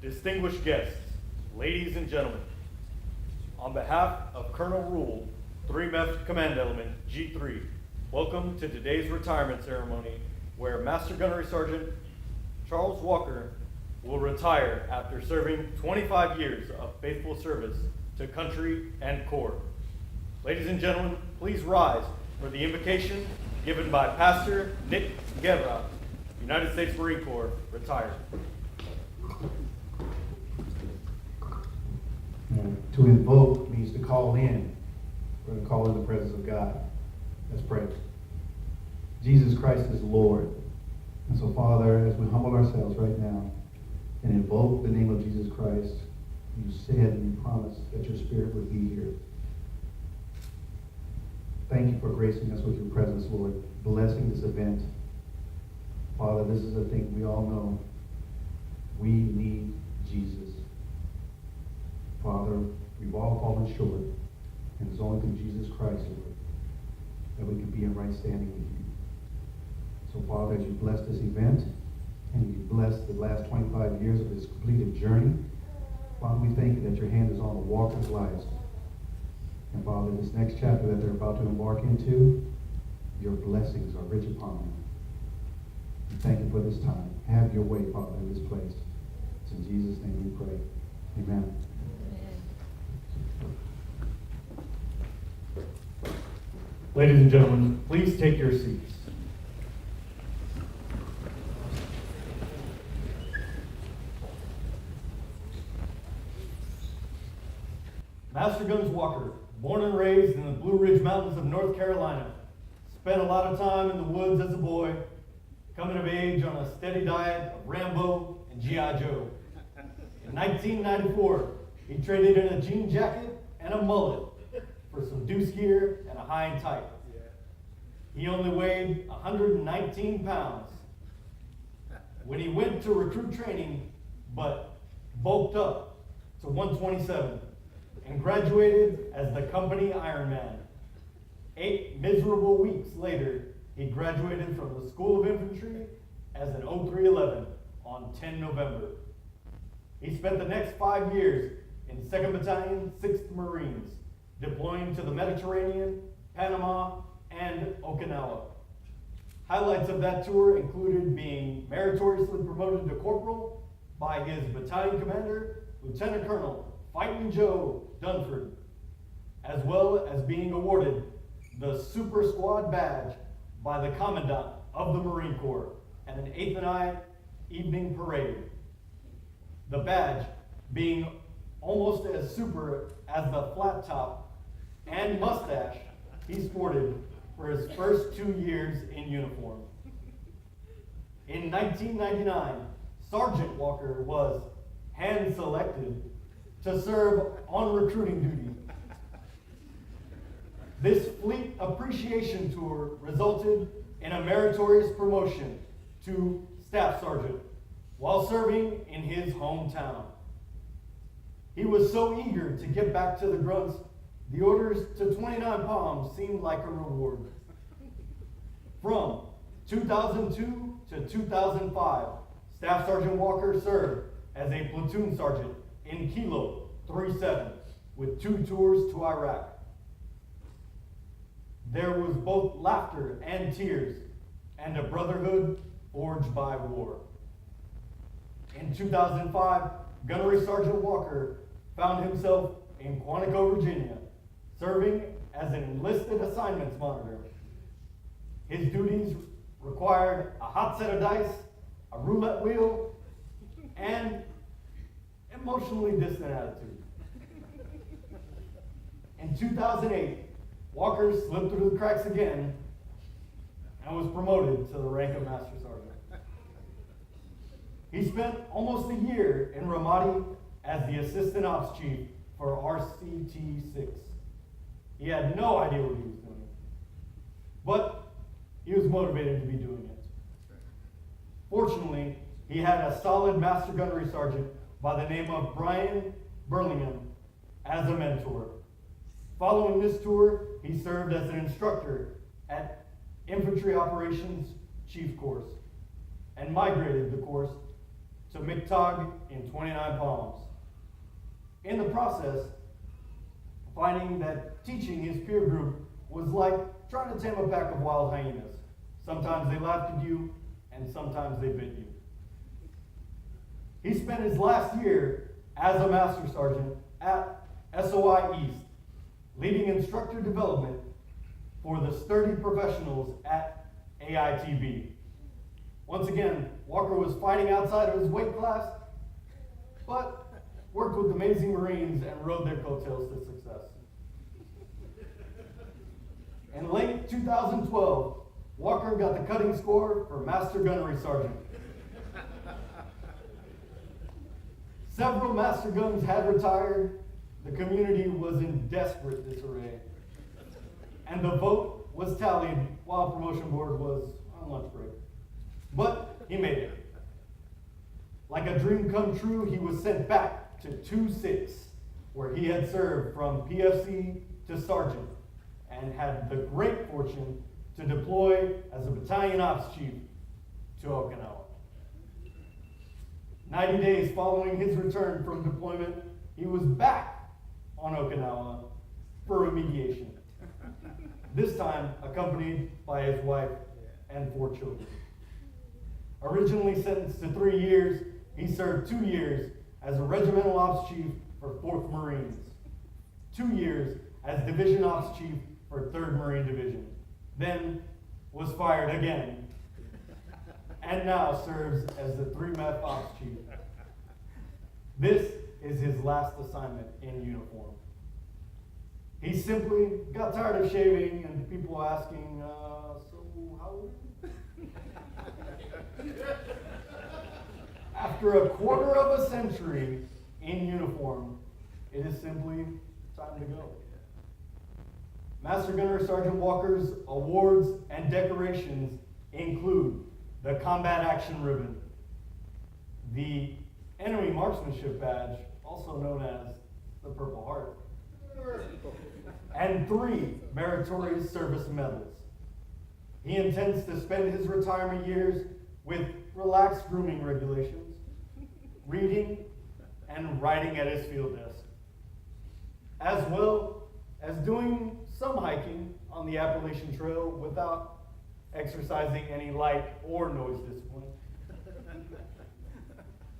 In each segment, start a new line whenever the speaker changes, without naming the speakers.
Distinguished guests, ladies and gentlemen, on behalf of Colonel Rule, 3 Command Element G3, welcome to today's retirement ceremony where Master Gunnery Sergeant Charles Walker will retire after serving 25 years of faithful service to country and Corps. Ladies and gentlemen, please rise for the invocation given by Pastor Nick Guerra, United States Marine Corps, retired.
To invoke means to call in. We're going to call in the presence of God. Let's pray. Jesus Christ is Lord. And so, Father, as we humble ourselves right now and invoke the name of Jesus Christ, you said and you promised that your Spirit would be here. Thank you for gracing us with your presence, Lord, blessing this event. Father, this is a thing we all know. We need Jesus. Father, we've all fallen short, and it's only through Jesus Christ, Lord, that we can be in right standing with you. So, Father, as you bless this event, and you bless the last 25 years of this completed journey, Father, we thank you that your hand is on the walkers' lives. And Father, this next chapter that they're about to embark into, your blessings are rich upon them. We thank you for this time. Have your way, Father, in this place. It's in Jesus' name we pray. Amen.
Ladies and gentlemen, please take your seats. Master Guns Walker, born and raised in the Blue Ridge Mountains of North Carolina, spent a lot of time in the woods as a boy, coming of age on a steady diet of Rambo and G.I. Joe. In 1994, he traded in a jean jacket and a mullet for some deuce gear and a high and tight. He only weighed 119 pounds. When he went to recruit training, but bulked up to 127 and graduated as the company Ironman. 8 miserable weeks later, he graduated from the School of Infantry as an 0311 on 10 November. He spent the next 5 years in 2nd Battalion, 6th Marines, deploying to the Mediterranean, Panama, and Okinawa. Highlights of that tour included being meritoriously promoted to corporal by his battalion commander, Lieutenant Colonel Fightin' Joe Dunford, as well as being awarded the Super Squad badge by the Commandant of the Marine Corps at an 8th and I evening parade. The badge being almost as super as the flat top and mustache he sported for his first 2 years in uniform. In 1999, Sergeant Walker was hand-selected to serve on recruiting duty. This fleet appreciation tour resulted in a meritorious promotion to Staff Sergeant while serving in his hometown. He was so eager to get back to the grunts, the orders to 29 Palms seemed like a reward. From 2002 to 2005, Staff Sergeant Walker served as a platoon sergeant in Kilo 37 with 2 tours to Iraq. There was both laughter and tears and a brotherhood forged by war. In 2005, Gunnery Sergeant Walker found himself in Quantico, Virginia, serving as an enlisted assignments monitor. His duties required a hot set of dice, a roulette wheel, and emotionally distant attitude. In 2008, Walker slipped through the cracks again and was promoted to the rank of Master Sergeant. He spent almost a year in Ramadi as the Assistant Ops Chief for RCT-6. He had no idea what he was doing, but he was motivated to be doing it. Fortunately, he had a solid Master Gunnery Sergeant by the name of Brian Burlingham as a mentor. Following this tour, he served as an instructor at Infantry Operations Chief Course and migrated the course to McTog in 29 Palms. In the process, finding that teaching his peer group was like trying to tame a pack of wild hyenas. Sometimes they laughed at you, and sometimes they bit you. He spent his last year as a Master Sergeant at SOI East, leading instructor development for the sturdy professionals at AITB. Once again, Walker was fighting outside of his weight class, but worked with amazing Marines and rode their coattails to success. In late 2012, Walker got the cutting score for Master Gunnery Sergeant. Several Master Guns had retired. The community was in desperate disarray. And the vote was tallied while promotion board was on lunch break. But he made it. Like a dream come true, he was sent back to 2-6, where he had served from PFC to sergeant and had the great fortune to deploy as a battalion ops chief to Okinawa. 90 days following his return from deployment, he was back on Okinawa for remediation. This time accompanied by his wife and 4 children. Originally sentenced to 3 years, he served 2 years as a regimental ops chief for 4th Marines, 2 years as division ops chief for 3rd Marine Division, then was fired again, and now serves as the 3MEF ops chief. This is his last assignment in uniform. He simply got tired of shaving and people asking, so how old are you? After a quarter of a century in uniform, it is simply time to go. Master Gunner Sergeant Walker's awards and decorations include the Combat Action Ribbon, the Enemy Marksmanship Badge, also known as the Purple Heart, and 3 Meritorious Service Medals. He intends to spend his retirement years with relaxed grooming regulations, reading, and writing at his field desk, as well as doing some hiking on the Appalachian Trail without exercising any light or noise discipline.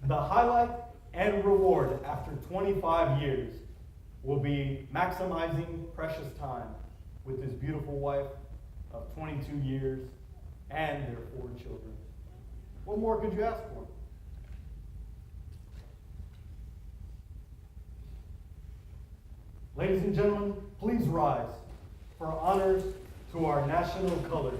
The highlight and reward after 25 years will be maximizing precious time with his beautiful wife of 22 years and their 4 children. What more could you ask for? Ladies and gentlemen, please rise for honors to our national colors.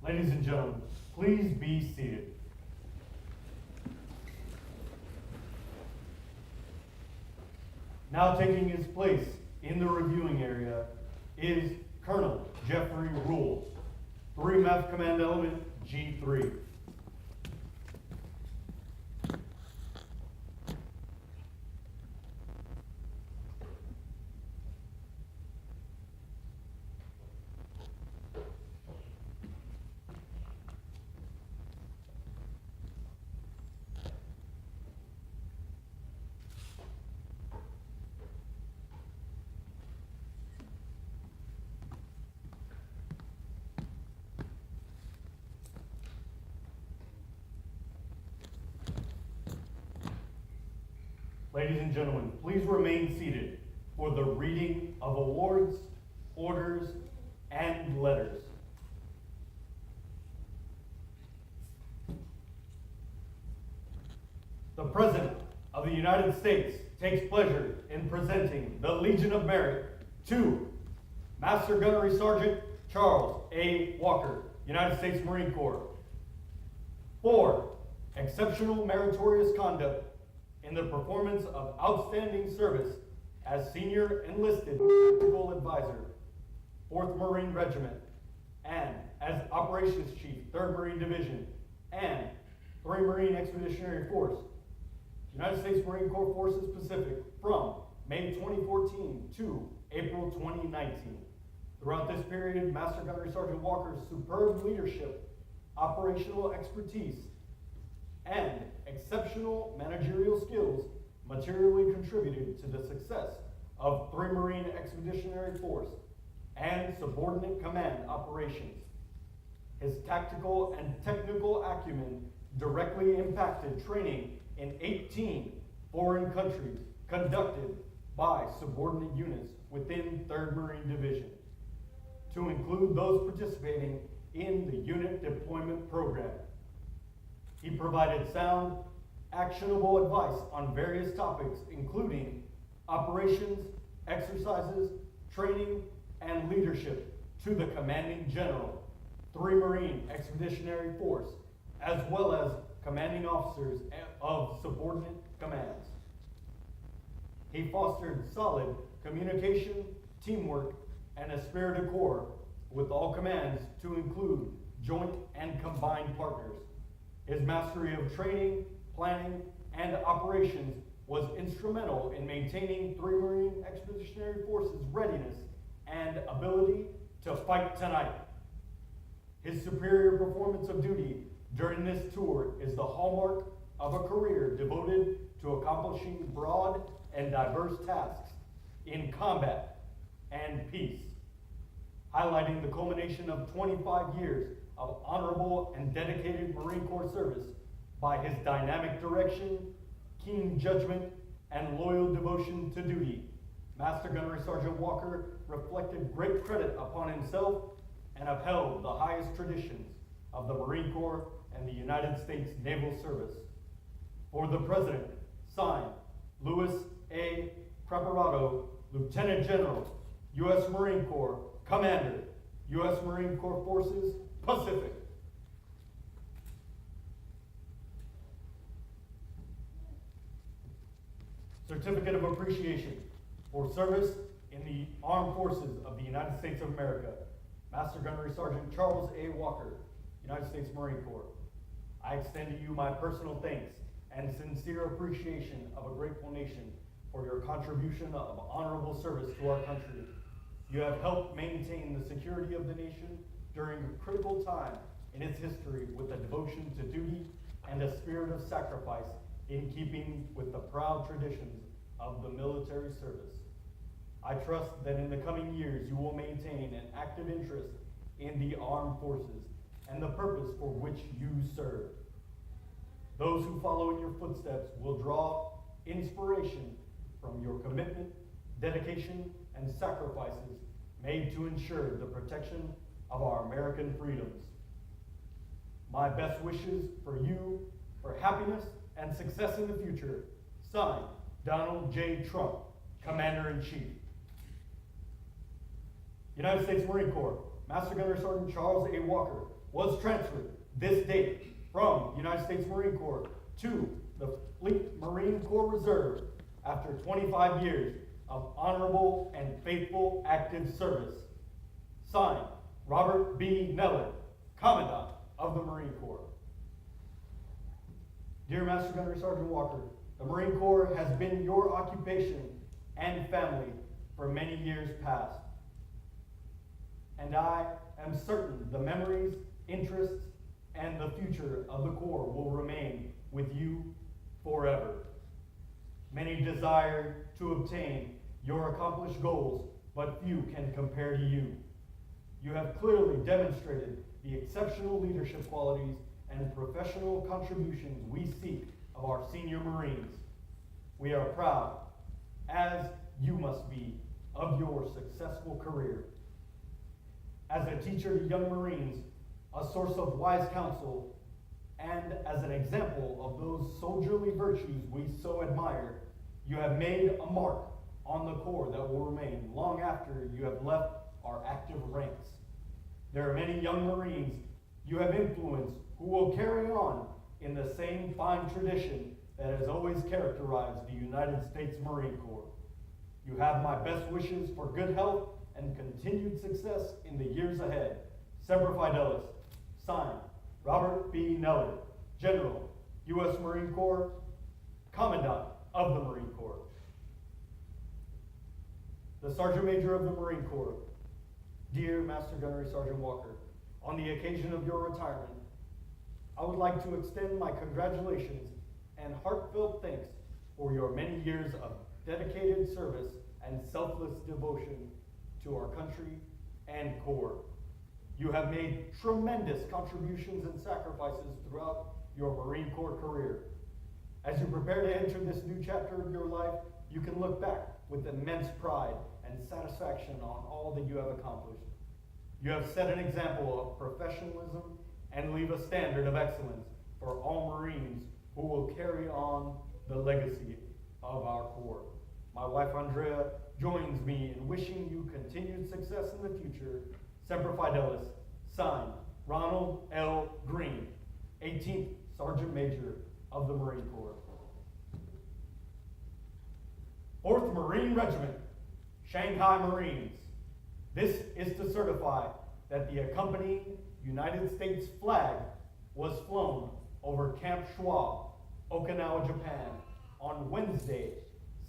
Ladies and gentlemen, please be seated. Now taking his place in the reviewing area is Colonel Jeffrey Rule, 3MEF Command Element G3. Ladies and gentlemen, please remain seated for the reading of awards, orders, and letters. The President of the United States takes pleasure in presenting the Legion of Merit to Master Gunnery Sergeant Charles A. Walker, United States Marine Corps, for exceptional meritorious conduct in the performance of outstanding service as Senior Enlisted Tactical Advisor, 4th Marine Regiment, and as Operations Chief, 3rd Marine Division, and 3 Marine Expeditionary Force, United States Marine Corps Forces Pacific, from May 2014 to April 2019. Throughout this period, Master Gunnery Sergeant Walker's superb leadership, operational expertise, and exceptional managerial skills materially contributed to the success of 3 Marine Expeditionary Force and subordinate command operations. His tactical and technical acumen directly impacted training in 18 foreign countries conducted by subordinate units within 3rd Marine Division, to include those participating in the unit deployment program. He provided sound, actionable advice on various topics, including operations, exercises, training, and leadership to the commanding general, 3 Marine Expeditionary Force, as well as commanding officers of subordinate commands. He fostered solid communication, teamwork, and a spirit of corps with all commands, to include joint and combined partners. His mastery of training, planning, and operations was instrumental in maintaining 3 Marine Expeditionary Force's readiness and ability to fight tonight. His superior performance of duty during this tour is the hallmark of a career devoted to accomplishing broad and diverse tasks in combat and peace, highlighting the culmination of 25 years of honorable and dedicated Marine Corps service by his dynamic direction, keen judgment, and loyal devotion to duty. Master Gunnery Sergeant Walker reflected great credit upon himself and upheld the highest traditions of the Marine Corps and the United States Naval Service. For the President, signed, Louis A. Preparato, Lieutenant General, U.S. Marine Corps, Commander, U.S. Marine Corps Forces, Pacific. Certificate of Appreciation for service in the Armed Forces of the United States of America, Master Gunnery Sergeant Charles A. Walker, United States Marine Corps. I extend to you my personal thanks and sincere appreciation of a grateful nation for your contribution of honorable service to our country. You have helped maintain the security of the nation during a critical time in its history with a devotion to duty and a spirit of sacrifice in keeping with the proud traditions of the military service. I trust that in the coming years you will maintain an active interest in the armed forces and the purpose for which you serve. Those who follow in your footsteps will draw inspiration from your commitment, dedication, and sacrifices made to ensure the protection of our American freedoms. My best wishes for you for happiness and success in the future. Signed, Donald J. Trump, Commander-in-Chief. United States Marine Corps, Master Gunnery Sergeant Charles A. Walker was transferred this date from United States Marine Corps to the Fleet Marine Corps Reserve after 25 years of honorable and faithful active service. Signed, Robert B. Neller, Commandant of the Marine Corps. Dear Master Gunnery Sergeant Walker, the Marine Corps has been your occupation and family for many years past. And I am certain the memories, interests, and the future of the Corps will remain with you forever. Many desire to obtain your accomplished goals, but few can compare to you. You have clearly demonstrated the exceptional leadership qualities and professional contributions we seek of our senior Marines. We are proud, as you must be, of your successful career. As a teacher to young Marines, a source of wise counsel, and as an example of those soldierly virtues we so admire, you have made a mark on the Corps that will remain long after you have left our active ranks. There are many young Marines you have influenced who will carry on in the same fine tradition that has always characterized the United States Marine Corps. You have my best wishes for good health and continued success in the years ahead. Semper Fidelis. Signed, Robert B. Neller, General, U.S. Marine Corps, Commandant of the Marine Corps. The Sergeant Major of the Marine Corps. Dear Master Gunnery Sergeant Walker, on the occasion of your retirement, I would like to extend my congratulations and heartfelt thanks for your many years of dedicated service and selfless devotion to our country and Corps. You have made tremendous contributions and sacrifices throughout your Marine Corps career. As you prepare to enter this new chapter of your life, you can look back with immense pride and satisfaction on all that you have accomplished. You have set an example of professionalism and leave a standard of excellence for all Marines who will carry on the legacy of our Corps. My wife Andrea joins me in wishing you continued success in the future. Semper Fidelis. Signed, Ronald L. Green, 18th Sergeant Major of the Marine Corps. 4th Marine Regiment, Shanghai Marines. This is to certify that the accompanying United States flag was flown over Camp Schwab, Okinawa, Japan, on Wednesday,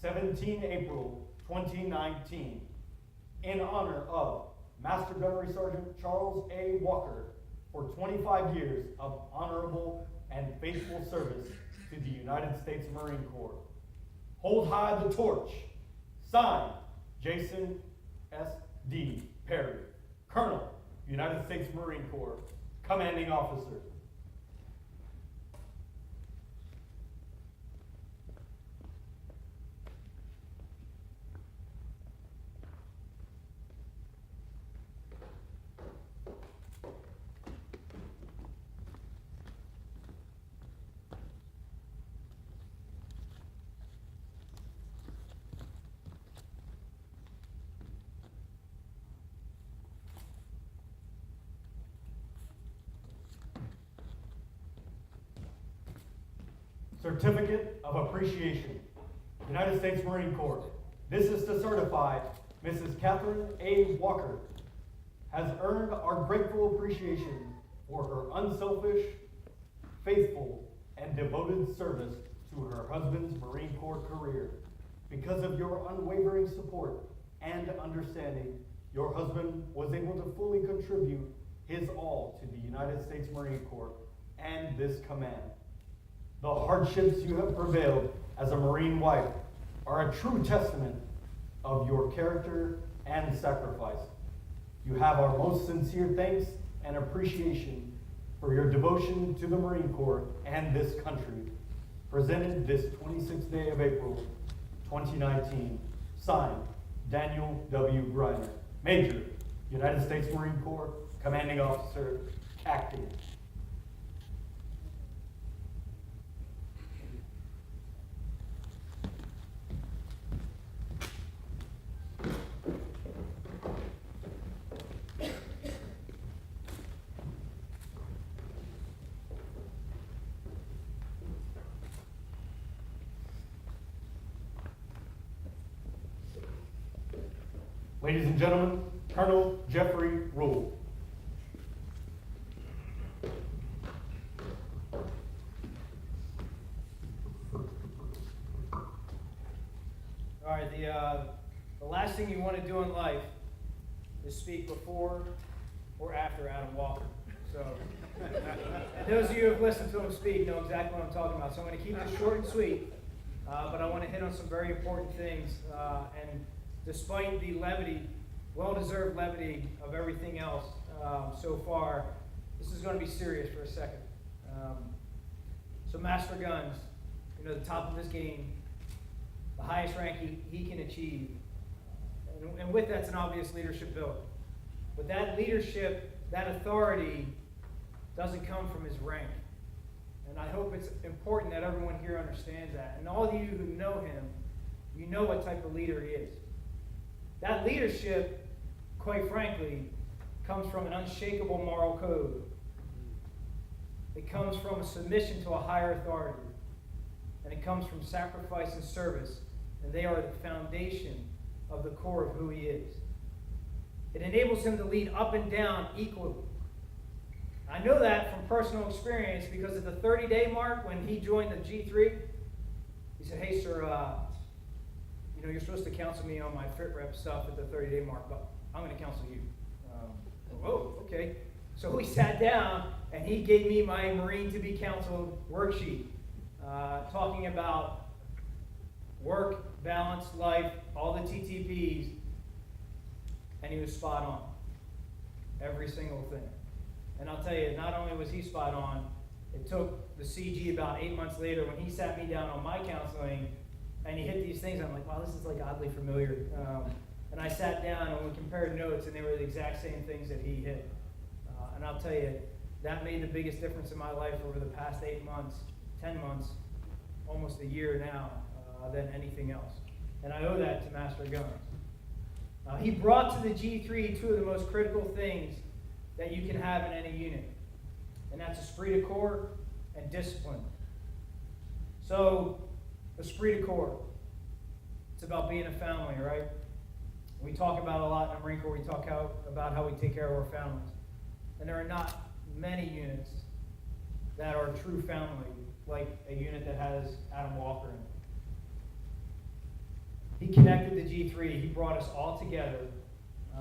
17 April 2019, in honor of Master Gunnery Sergeant Charles A. Walker for 25 years of honorable and faithful service to the United States Marine Corps. Hold high the torch. Signed, Jason S. D. Perry, Colonel, United States Marine Corps, Commanding Officer. Certificate of Appreciation, United States Marine Corps. This is to certify Mrs. Catherine A. Walker has earned our grateful appreciation for her unselfish, faithful, and devoted service to her husband's Marine Corps career. Because of your unwavering support and understanding, your husband was able to fully contribute his all to the United States Marine Corps and this command. The hardships you have prevailed as a Marine wife are a true testament of your character and sacrifice. You have our most sincere thanks and appreciation for your devotion to the Marine Corps and this country. Presented this 26th day of April, 2019. Signed, Daniel W. Griner, Major, United States Marine Corps, Commanding Officer, Acting. Ladies and gentlemen, Colonel Jeffrey Rule.
All right, the last thing you want to do in life is speak before or after Adam Walker. So, those of you who have listened to him speak know exactly what I'm talking about. So I'm going to keep this short and sweet, but I want to hit on some very important things. And despite the levity, well-deserved levity of everything else so far, this is going to be serious for a second. So Master Guns, the top of this game, highest rank he can achieve. And with that's an obvious leadership build. But that leadership, that authority, doesn't come from his rank. And I hope it's important that everyone here understands that. And all of you who know him, you know what type of leader he is. That leadership, quite frankly, comes from an unshakable moral code. It comes from a submission to a higher authority. And it comes from sacrifice and service. And they are the foundation of the core of who he is. It enables him to lead up and down equally. I know that from personal experience because at the 30-day mark when he joined the G3, he said, "Hey, sir, you're supposed to counsel me on my fit rep stuff at the 30-day mark, but I'm going to counsel you." Oh, okay. So we sat down, and he gave me my Marine to be counseled worksheet, talking about work, balance, life, all the TTPs, and he was spot on. Every single thing. And I'll tell you, not only was he spot on, it took the CG about 8 months later when he sat me down on my counseling, and he hit these things. I'm like, wow, this is like oddly familiar. And I sat down and we compared notes, and they were the exact same things that he hit. And I'll tell you, that made the biggest difference in my life over the past 8 months, 10 months, almost a year now, than anything else. And I owe that to Master Guns. He brought to the G3 two of the most critical things that you can have in any unit. And that's esprit de corps and discipline. So, esprit de corps. It's about being a family, right? We talk about a lot in the Marine Corps. We talk about how we take care of our families. And there are not many units that are true family, like a unit that has Adam Walker in it. He connected the G3. He brought us all together.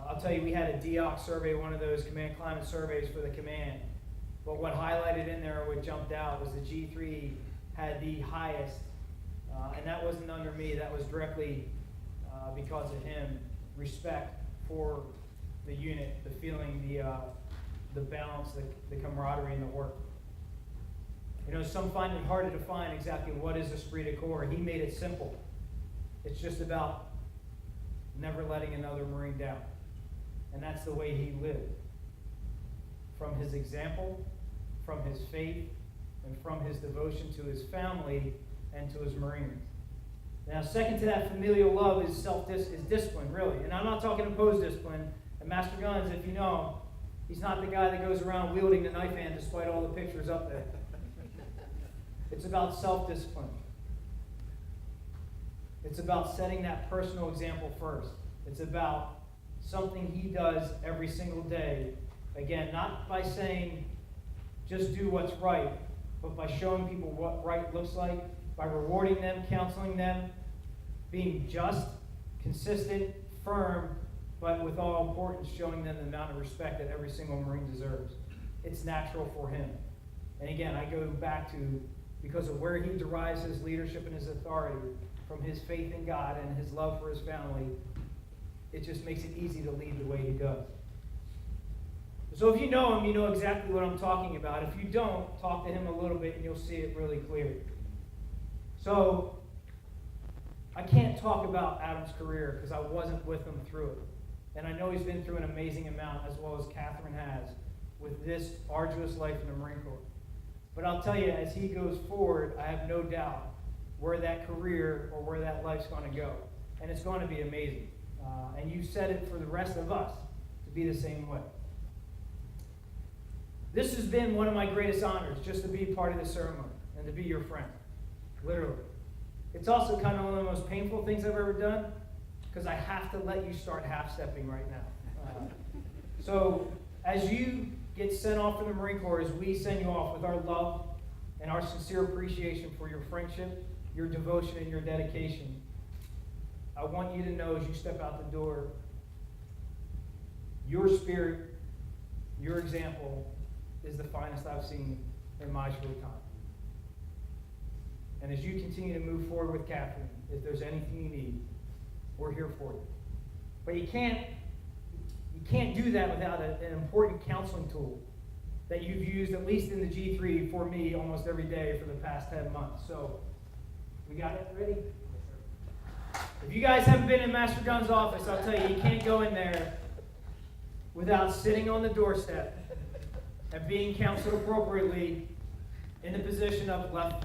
I'll tell you, we had a DOC survey, one of those command climate surveys for the command. But what highlighted in there, what jumped out, was the G3 had the highest, and that wasn't under me, that was directly because of him, respect for the unit, the feeling, the balance, the camaraderie in the work. Some find it hard to define exactly what is esprit de corps. He made it simple. It's just about never letting another Marine down. And that's the way he lived. From his example, from his faith, and from his devotion to his family and to his Marines. Now, second to that familial love is discipline, really. And I'm not talking opposed discipline. And Master Guns, if you know him, he's not the guy that goes around wielding the knife hand despite all the pictures up there. It's about self-discipline. It's about setting that personal example first. It's about something he does every single day. Again, not by saying, just do what's right, but by showing people what right looks like, by rewarding them, counseling them, being just, consistent, firm, but with all importance, showing them the amount of respect that every single Marine deserves. It's natural for him. And again, I go back to, because of where he derives his leadership and his authority, from his faith in God and his love for his family, it just makes it easy to lead the way he does. So if you know him, you know exactly what I'm talking about. If you don't, talk to him a little bit and you'll see it really clear. So I can't talk about Adam's career because I wasn't with him through it. And I know he's been through an amazing amount, as well as Catherine has, with this arduous life in the Marine Corps. But I'll tell you, as he goes forward, I have no doubt where that career or where that life's going to go. And it's going to be amazing. And you said it for the rest of us to be the same way. This has been one of my greatest honors, just to be part of the ceremony and to be your friend. Literally. It's also kind of one of the most painful things I've ever done, because I have to let you start half-stepping right now. So as you get sent off from the Marine Corps, as we send you off with our love and our sincere appreciation for your friendship, your devotion, and your dedication, I want you to know as you step out the door, your spirit, your example is the finest I've seen in my short time. And as you continue to move forward with Catherine, if there's anything you need, we're here for you. But you can't do that without an important counseling tool that you've used, at least in the G3, for me almost every day for the past 10 months. So, we got it ready? you guys haven't been in Master Gun's office, I'll tell you, you can't go in there without sitting on the doorstep and being counseled appropriately in the position of left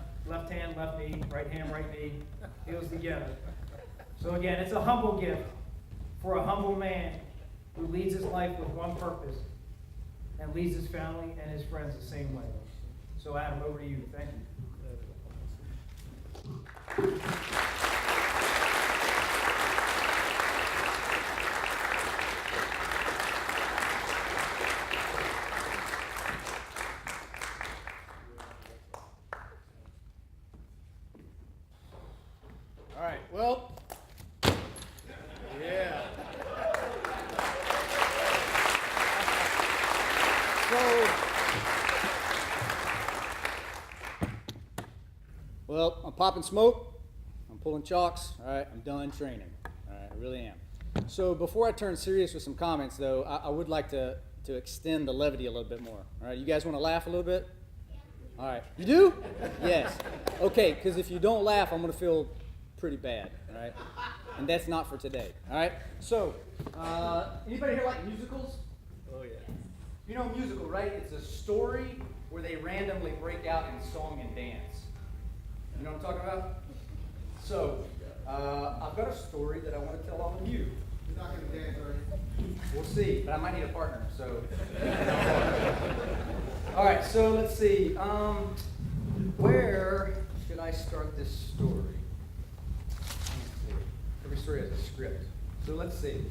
hand, left knee, right hand, right knee, heels together. So again, it's a humble gift for a humble man who leads his life with one purpose and leads his family and his friends the same way. So Adam, over to you. Thank you.
All right, well, yeah. Well, I'm popping smoke, I'm pulling chalks, all right, I'm done training, all right, I really am. So before I turn serious with some comments, though, I would like to extend the levity a little bit more, all right? You guys want to laugh a little bit? All right, you do? Yes. Okay, because if you don't laugh, I'm going to feel pretty bad, all right? And that's not for today, all right? So, anybody here like musicals? Oh, yeah. You know a musical, right? It's a story where they randomly break out in song and dance. You know what I'm talking about? So, I've got a story that I want to tell all of you.
You're not going to dance, are you?
We'll see, but I might need a partner, so. All right, so let's see. Where should I start this story? Let's see. Every story has a script. So let's see.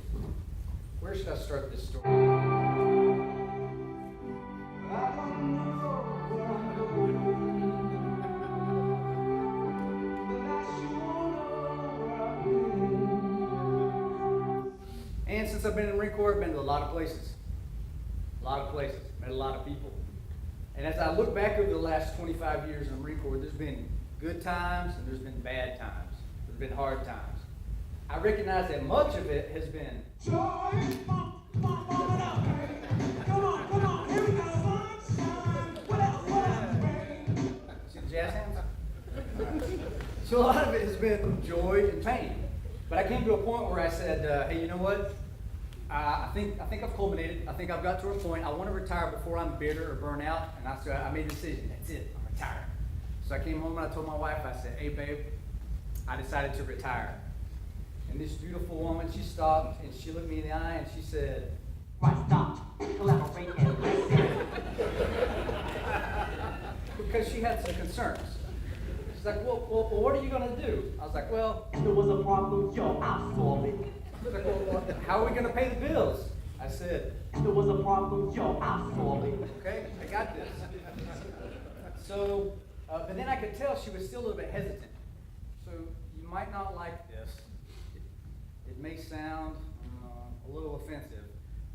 Where should I start this story? And since I've been in the Marine Corps, I've been to a lot of places. Met a lot of people. And as I look back over the last 25 years in the Marine Corps, there's been good times and there's been bad times. There's been hard times. I recognize that much of it has been
Joy! Come on, here we go, sunshine. What else?
See the jazz hands? So a lot of it has been joy and pain. But I came to a point where I said, hey, you know what? I think I've culminated. I think I've got to a point. I want to retire before I'm bitter or burn out. And I made a decision. That's it. I'm retiring. So I came home and I told my wife, I said, hey, babe, I decided to retire. And this beautiful woman, she stopped and she looked me in the eye and she said,
Right, stop. Collaborate and listen.
because she had some concerns. She's like, well, what are you going to do? I was like, well,
If there was a problem, yo, I'll solve it.
she's like, well, how are we going to pay the bills? I said,
If there was a problem, yo, I'll solve it.
okay, I got this. So, but then I could tell she was still a little bit hesitant. So you might not like this. It may sound a little offensive,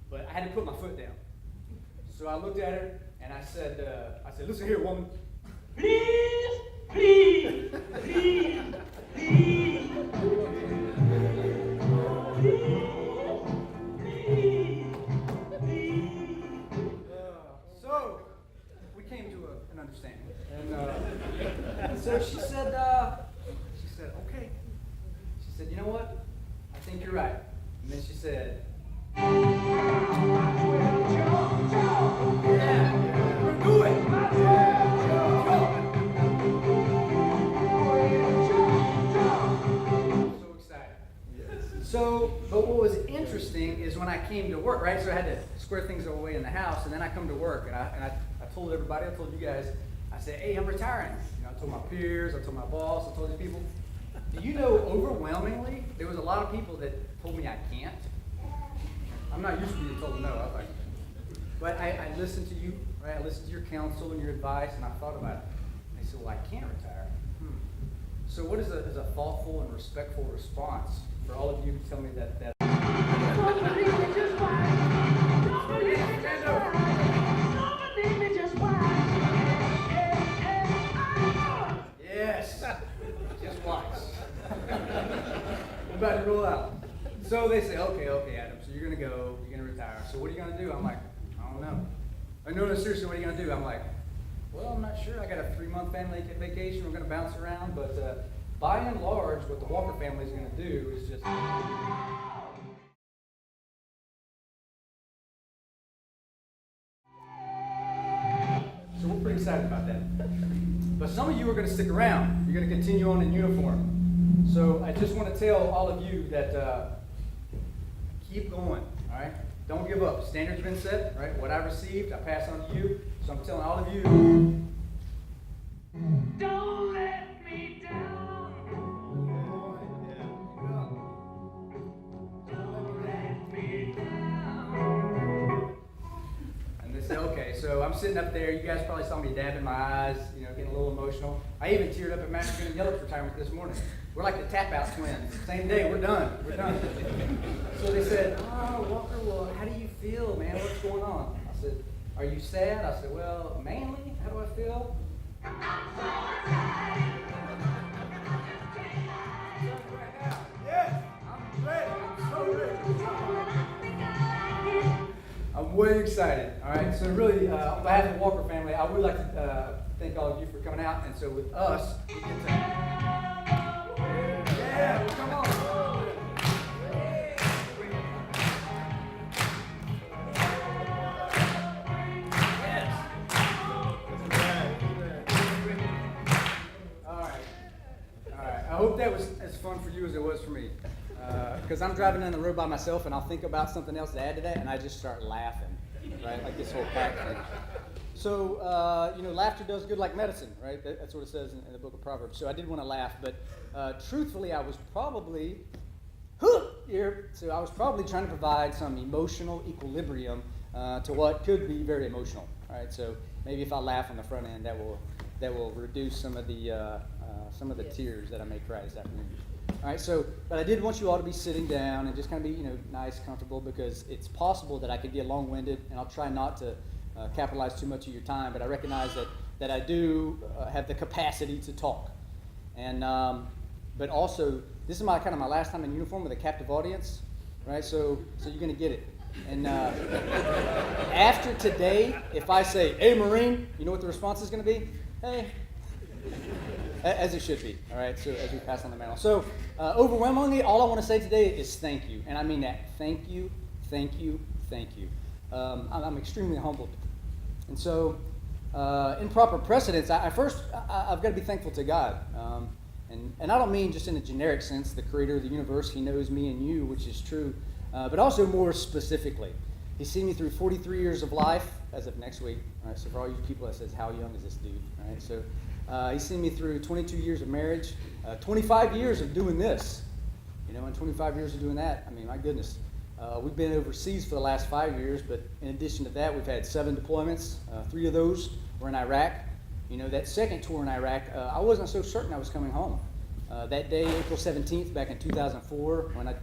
but I had to put my foot down. So I looked at her and I said, listen here, woman.
Please, please, please, please.
So we came to an understanding, and so she said, okay. She said, you know what? I think you're right. And then she said, yeah, we're do it. So excited. So, but what was interesting is when I came to work, right? So I had to square things away in the house, and then I come to work, and I told everybody, I told you guys, I said, hey, I'm retiring. You know, I told my peers, I told my boss, I told these people. Do you know, overwhelmingly, there was a lot of people that told me I can't. I'm not used to being told no. I was like, but I listened to you, right? I listened to your counsel and your advice, and I thought about it. And I said, well, I can't retire. So what is a thoughtful and respectful response for all of you who tell me that Yes, just watch. I'm about to roll out. So they say, okay, Adam, so you're gonna go, you're gonna retire. So what are you gonna do? I'm like, I don't know. Like, no, seriously, what are you gonna do? I'm like, well, I'm not sure. I got a 3-month family vacation. We're gonna bounce around, but by and large, what the Walker family is going to do is just... So we're pretty excited about that. But some of you are going to stick around. You're going to continue on in uniform. So I just want to tell all of you that keep going, all right? Don't give up. Standard's been set, right? What I received, I pass on to you. So I'm telling all of you,
Don't let me down. Don't let me down.
and they say, okay, so I'm sitting up there. You guys probably saw me dabbing my eyes, getting a little emotional. I even teared up at Master Gun Yellow's retirement this morning. We're like the tap-out twins. Same day, we're done. We're done. So they said, Walker, well, how do you feel, man? What's going on? I said, are you sad? I said, well, mainly, how do I feel?
Yes, I'm ready. I'm so ready.
I'm way excited. All right. So really, on behalf of the Walker family, I would like to thank all of you for coming out. And so with us, we get to... Yeah, come on. All right. I hope that was as fun for you as it was for me. Because I'm driving down the road by myself and I'll think about something else to add to that and I just start laughing, right? Like this whole pack thing. So, laughter does good like medicine, right? That's what it says in the book of Proverbs. So I did want to laugh, but truthfully, I was probably trying to provide some emotional equilibrium to what could be very emotional. All right, so maybe if I laugh on the front end, that will reduce some of the tears that I may cry this afternoon. All right, but I did want you all to be sitting down and just kind of be, nice, comfortable, because it's possible that I could get long-winded, and I'll try not to capitalize too much of your time, but I recognize that I do have the capacity to talk. And but also, this is my last time in uniform with a captive audience, right? So you're going to get it. And after today, if I say, hey, Marine, you know what the response is going to be? Hey. As it should be, all right, so as we pass on the mantle. So overwhelmingly, all I want to say today is thank you. And I mean that. Thank you, thank you, thank you. I'm extremely humbled. And so in proper precedence, I've got to be thankful to God. And I don't mean just in a generic sense, the creator of the universe. He knows me and you, which is true, but also more specifically. He's seen me through 43 years of life as of next week. All right, so for all you people that says, how young is this dude? All right, so he's seen me through 22 years of marriage, 25 years of doing this. And 25 years of doing that, I mean, my goodness. We've been overseas for the last 5 years, but in addition to that, we've had 7 deployments. 3 of those were in Iraq. That second tour in Iraq, I wasn't so certain I was coming home. That day, April 17th, back in 2004, when I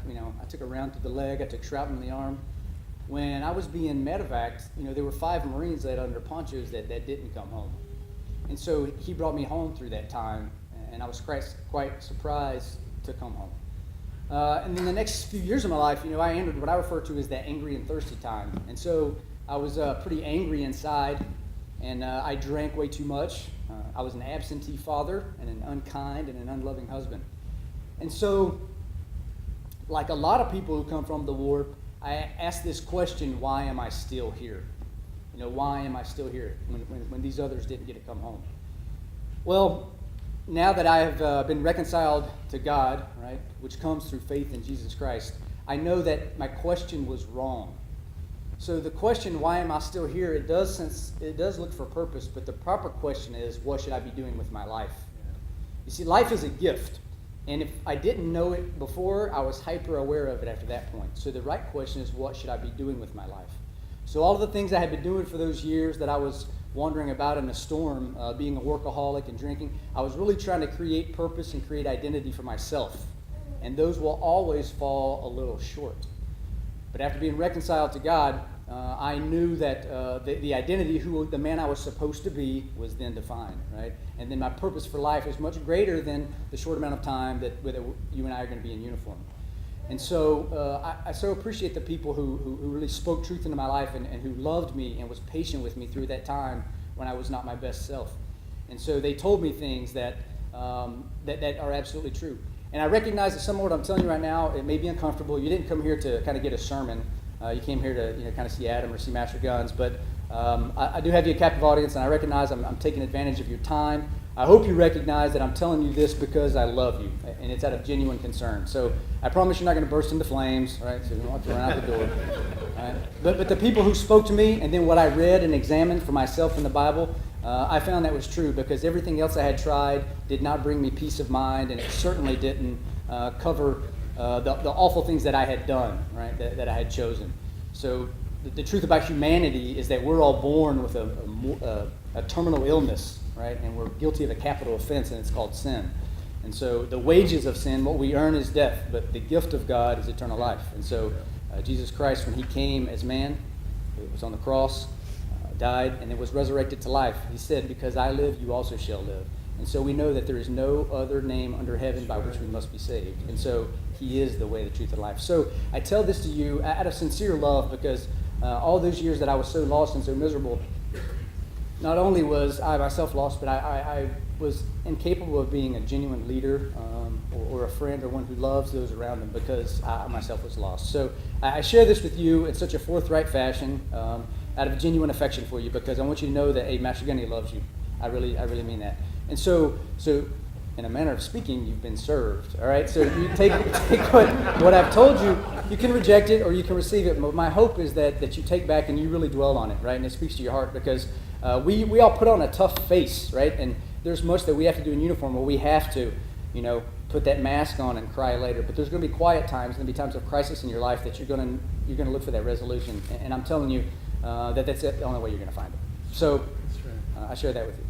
took a round to the leg, I took shrapnel in the arm. When I was being medevaced, there were 5 Marines that under ponchos that didn't come home. And so he brought me home through that time, and I was quite surprised to come home. And then the next few years of my life, I entered what I refer to as that angry and thirsty time. And so I was pretty angry inside, and I drank way too much. I was an absentee father and an unkind and an unloving husband. And so, like a lot of people who come from the war, I asked this question, why am I still here? Why am I still here when these others didn't get to come home? Well, now that I have been reconciled to God, right, which comes through faith in Jesus Christ, I know that my question was wrong. So the question, why am I still here, it does look for purpose, but the proper question is, what should I be doing with my life? You see, life is a gift. And if I didn't know it before, I was hyper aware of it after that point. So the right question is, what should I be doing with my life? So all of the things I had been doing for those years that I was wandering about in a storm, being a workaholic and drinking, I was really trying to create purpose and create identity for myself. And those will always fall a little short. But after being reconciled to God, I knew that the identity, the man I was supposed to be, was then defined, right? And then my purpose for life is much greater than the short amount of time that you and I are going to be in uniform. And so I so appreciate the people who really spoke truth into my life and who loved me and was patient with me through that time when I was not my best self. And so they told me things that that are absolutely true. And I recognize that some of what I'm telling you right now, it may be uncomfortable. You didn't come here to kind of get a sermon. You came here to kind of see Adam or see Master Guns. But I do have you a captive audience, and I recognize I'm taking advantage of your time. I hope you recognize that I'm telling you this because I love you, and it's out of genuine concern. So I promise you're not going to burst into flames, right? So you don't have to run out the door. Right? But the people who spoke to me, and then what I read and examined for myself in the Bible, I found that was true, because everything else I had tried did not bring me peace of mind, and it certainly didn't cover the awful things that I had done, right? That I had chosen. So the truth about humanity is that we're all born with a terminal illness, right? And we're guilty of a capital offense, and it's called sin. And so the wages of sin, what we earn, is death, but the gift of God is eternal life. And so Jesus Christ, when he came as man, it was on the cross, died, and it was resurrected to life. He said, because I live, you also shall live. And so we know that there is no other name under heaven by which we must be saved. And so he is the way, the truth, and life. So I tell this to you out of sincere love, because all those years that I was so lost and so miserable, not only was I myself lost, but I was incapable of being a genuine leader or a friend or one who loves those around them, because I myself was lost. So I share this with you in such a forthright fashion, out of genuine affection for you, because I want you to know that, hey, Master Gunny loves you. I really mean that. And so in a manner of speaking, you've been served. All right. So you take what I've told you. You can reject it or you can receive it. But my hope is that you take back and you really dwell on it, right? And it speaks to your heart, because we all put on a tough face, right? And there's much that we have to do in uniform where we have to, put that mask on and cry later. But there's going to be quiet times, going to be times of crisis in your life that you're going to look for that resolution. And I'm telling you that's the only way you're going to find it. So I share that with you.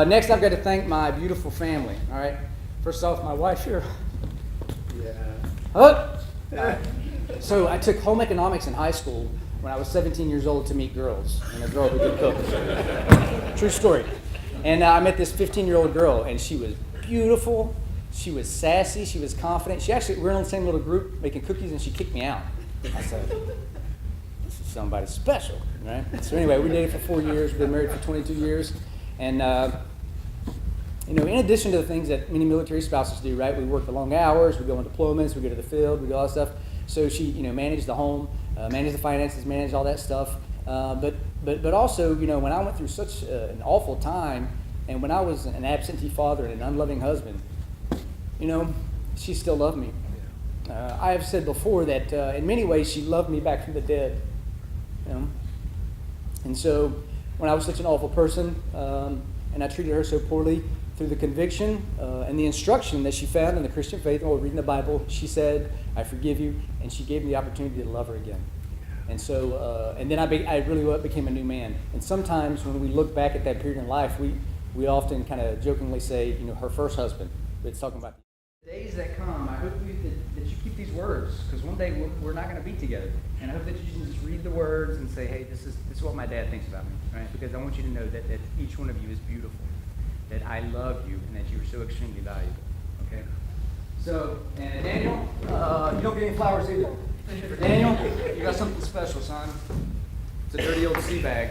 Next, I've got to thank my beautiful family. All right. First off, my wife here. Yeah. So I took home economics in high school when I was 17 years old to meet girls, and a girl who could cook. True story. And I met this 15-year-old girl, and she was beautiful. She was sassy. She was confident. We're in the same little group making cookies, and she kicked me out. I said, this is somebody special, right? So anyway, we dated for 4 years. We've been married for 22 years. And, in addition to the things that many military spouses do, right? We work the long hours, we go on deployments, we go to the field, we do all that stuff. So she, managed the home, managed the finances, managed all that stuff. But also, when I went through such an awful time, and when I was an absentee father and an unloving husband, she still loved me. I have said before that in many ways she loved me back from the dead. And so when I was such an awful person, and I treated her so poorly, through the conviction and the instruction that she found in the Christian faith, or reading the Bible, she said, I forgive you, and she gave me the opportunity to love her again. And so, and then I really became a new man. And sometimes when we look back at that period in life, we often kind of jokingly say, her first husband. But it's talking about the days that come. I hope that you keep these words, because one day we're not going to be together. And I hope that you can just read the words and say, hey, this is what my dad thinks about me, right? Because I want you to know that each one of you is beautiful, that I love you, and that you are so extremely valuable, okay? So, and Daniel, you don't get any flowers either. For Daniel, you got something special, son. It's a dirty old sea bag.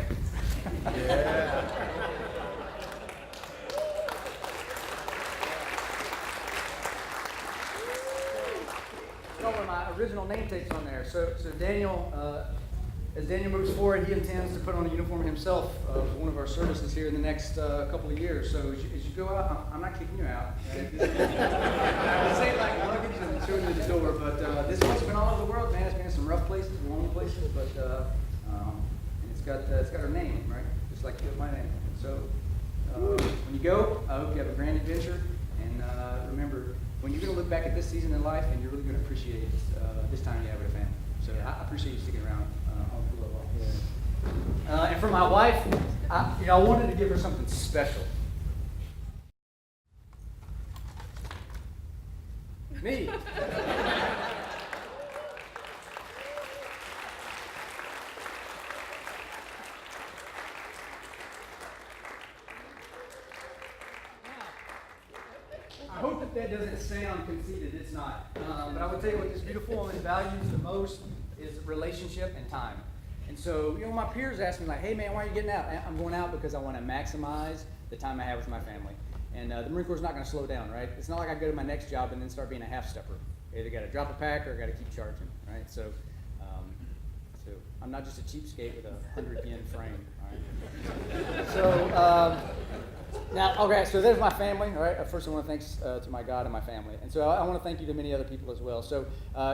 Yeah. One of my original name tapes on there. So Daniel, as Daniel moves forward, he intends to put on a uniform himself for one of our services here in the next couple of years. So as you go out, I'm not kicking you out. Right? This ain't like luggage and showing you the door, but this one's been all over the world, man. It's been in some rough places, long places, but and it's got our name, right? Just like my name. So when you go, I hope you have a grand adventure, and remember, when you're going to look back at this season in life, and you're really going to appreciate this time you have with a family. So I appreciate you sticking around home for a little while. And for my wife, I wanted to give her something special. Me. I hope that doesn't sound conceited. It's not. But I will tell you what this beautiful woman values the most is relationship and time. And so, my peers ask me like, hey man, why are you getting out? I'm going out because I want to maximize the time I have with my family. And the Marine Corps is not going to slow down, right? It's not like I go to my next job and then start being a half-stepper. I either got to drop a pack or I got to keep charging, right? So I'm not just a cheapskate with a 100 yen frame, all right? So now, okay, so there's my family, all right? First, I want to thanks to my God and my family. And so I want to thank you to many other people as well. So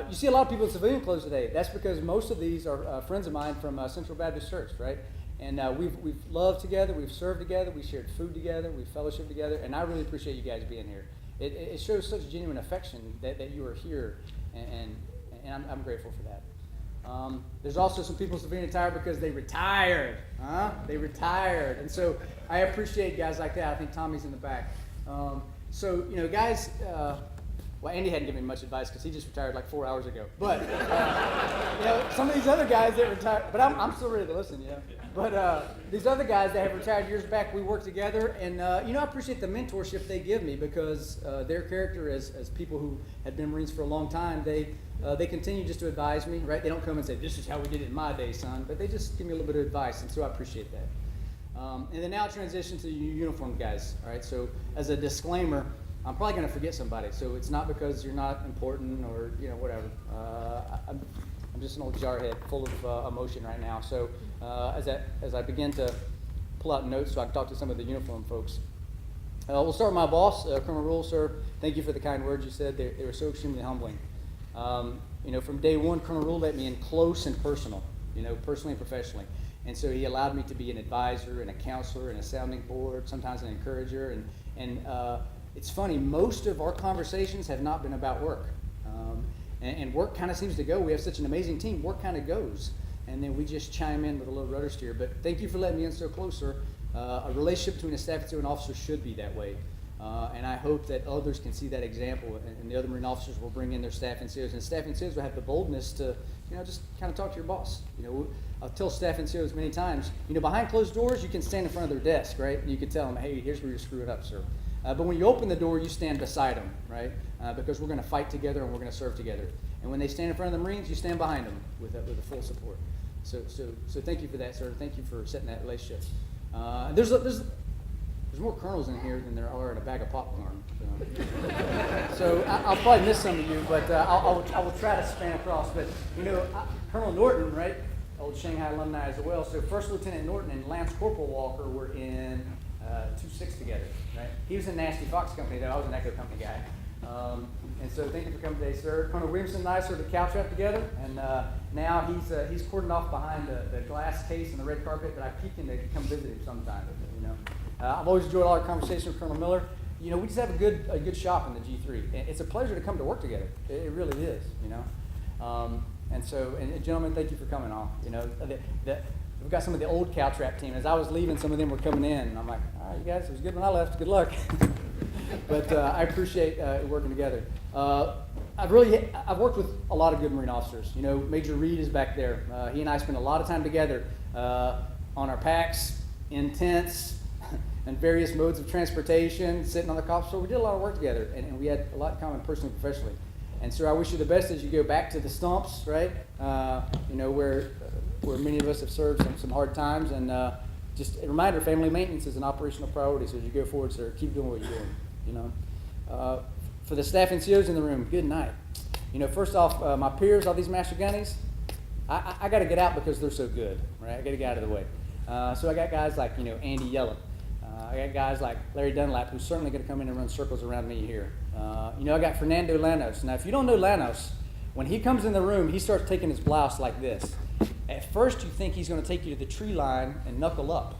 you see a lot of people in civilian clothes today. That's because most of these are friends of mine from Central Baptist Church, right? And we've loved together, we've served together, we shared food together, we've fellowshiped together, and I really appreciate you guys being here. It shows such genuine affection that you are here, and I'm grateful for that. There's also some people in civilian attire because they retired. They retired. And so I appreciate guys like that. I think Tommy's in the back. So, you know, guys, well, Andy hadn't given me much advice because he just retired like 4 hours ago. But, you know, some of these other guys that retired, but I'm still ready to listen, you know. But these other guys that have retired years back, we work together. And, you know, I appreciate the mentorship they give me because their character as people who had been Marines for a long time, they continue just to advise me, right? They don't come and say, this is how we did it in my day, son. But they just give me a little bit of advice, and so I appreciate that. And then now I'll transition to you uniformed guys, all right? So as a disclaimer, I'm probably going to forget somebody. So it's not because you're not important or, you know, whatever. I'm just an old jarhead full of emotion right now. So as I begin to pull out notes so I can talk to some of the uniform folks. We'll start with my boss, Colonel Rule, sir. Thank you for the kind words you said. They were so extremely humbling. You know, from day one, Colonel Rule let me in close and personal, you know, personally and professionally. And so he allowed me to be an advisor and a counselor and a sounding board, sometimes an encourager. And it's funny, most of our conversations have not been about work. And work kind of seems to go. We have such an amazing team. Work kind of goes. And then we just chime in with a little rudder steer. But thank you for letting me in so close, sir. A relationship between a staff and an officer should be that way. And I hope that others can see that example, and the other Marine officers will bring in their staff NCOs, and staff NCOs will have the boldness to, you know, just kind of talk to your boss. You know, I'll tell staff NCOs many times, you know, behind closed doors, you can stand in front of their desk, right? And you can tell them, hey, here's where you're screwing up, sir. But when you open the door, you stand beside them, right? Because we're going to fight together and we're going to serve together. And when they stand in front of the Marines, you stand behind them with a full support. So thank you for that, sir. Thank you for setting that relationship. There's more kernels in here than there are in a bag of popcorn. So I'll probably miss some of you, but I will try to span across. But, you know, Colonel Norton, right, old Shanghai alumni as well. So First Lieutenant Norton and Lance Corporal Walker were in 2-6 together, right? He was in Nasty Fox Company, though. I was an Echo Company guy. And so thank you for coming today, sir. Colonel Williamson and I sort of couch up together, and now he's cordoned off behind the glass case and the red carpet, but I peek in to come visit him sometime, you know. I've always enjoyed a lot of conversation with Colonel Miller. You know, we just have a good shop in the G3. It's a pleasure to come to work together. It really is, you know. And so, gentlemen, thank you for coming on. You know, we've got some of the old cow trap team. As I was leaving, some of them were coming in, and I'm like, all right, you guys, it was good when I left. Good luck. But I appreciate working together. I've worked with a lot of good Marine officers. You know, Major Reed is back there. He and I spent a lot of time together on our packs, in tents, and various modes of transportation, sitting on the cops floor. We did a lot of work together, and we had a lot in common personally and professionally. And so I wish you the best as you go back to the stumps, right? You know, where many of us have served some hard times. And just a reminder, family maintenance is an operational priority. So as you go forward, sir, keep doing what you're doing, you know. For the staff NCOs in the room, good night. You know, first off, my peers, all these master gunnies, I got to get out because they're so good, right? I got to get out of the way. So I got guys like, you know, Andy Yellen. I got guys like Larry Dunlap, who's certainly going to come in and run circles around me here. You know, I got Fernando Llanos. Now, if you don't know Llanos, when he comes in the room, he starts taking his blouse like this. At first, you think he's going to take you to the tree line and knuckle up.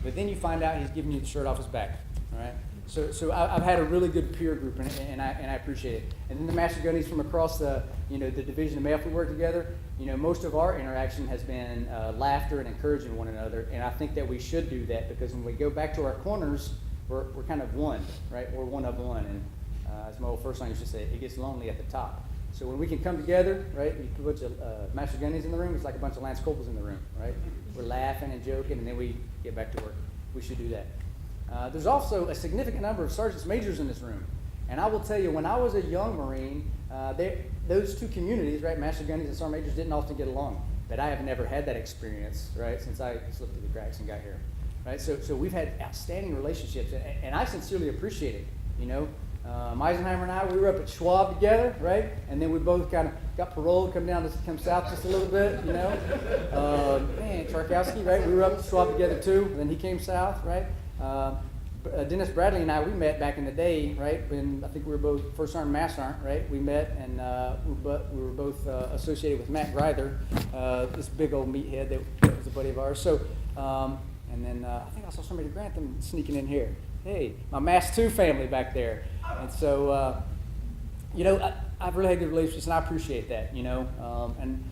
But then you find out he's giving you the shirt off his back, all right? So I've had a really good peer group, and I appreciate it. And then the master gunnies from across the division of MAF we work together, you know, most of our interaction has been laughter and encouraging one another, and I think that we should do that because when we go back to our corners, we're kind of one, right? We're one of one, and as my old first line used to say, it gets lonely at the top. So when we can come together, right, you put a bunch of master gunnies in the room, it's like a bunch of Lance Corporals in the room, right? We're laughing and joking, and then we get back to work. We should do that. There's also a significant number of sergeants majors in this room. And I will tell you, when I was a young Marine, those two communities, right, master gunnies and sergeant majors, didn't often get along. But I have never had that experience, right, since I slipped through the cracks and got here. right? So we've had outstanding relationships, and I sincerely appreciate it, you know. Eisenheimer and I, we were up at Schwab together, right? And then we both kind of got paroled, come south just a little bit, you know. Man, Charkowski, right? We were up at Schwab together too. And then he came south, right? Dennis Bradley and I, we met back in the day, right? When I think we were both First Sergeant, Master Sergeant, right? We met, and we were both associated with Matt Greither, this big old meathead that was a buddy of ours. So, and then I think I saw somebody Grantham sneaking in here. Hey, my Mass 2 family back there. And so, you know, I've really had good relationships, and I appreciate that, you know. And,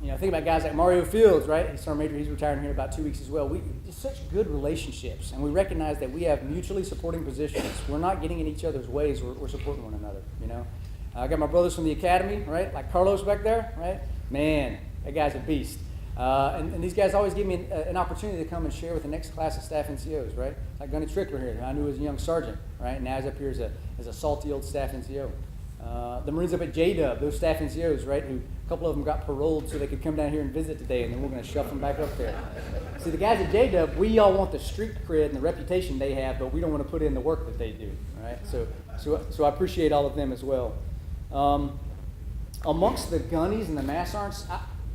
you know, think about guys like Mario Fields, right? He's Sergeant Major, he's retiring here in about 2 weeks as well. We just such good relationships, and we recognize that we have mutually supporting positions. We're not getting in each other's ways, we're supporting one another, you know. I got my brothers from the academy, right? Like Carlos back there, right? Man, that guy's a beast. And these guys always give me an opportunity to come and share with the next class of staff NCOs, right? Like Gunny Trickler here, who I knew as a young sergeant, right? Now he's up here as a salty old staff NCO. The Marines up at JDub, those staff NCOs, right? Who a couple of them got paroled so they could come down here and visit today, and then we're going to shuffle them back up there. See, the guys at JDub, we all want the street cred and the reputation they have, but we don't want to put in the work that they do, right? So I appreciate all of them as well. Amongst the gunnies and the mass sergeants,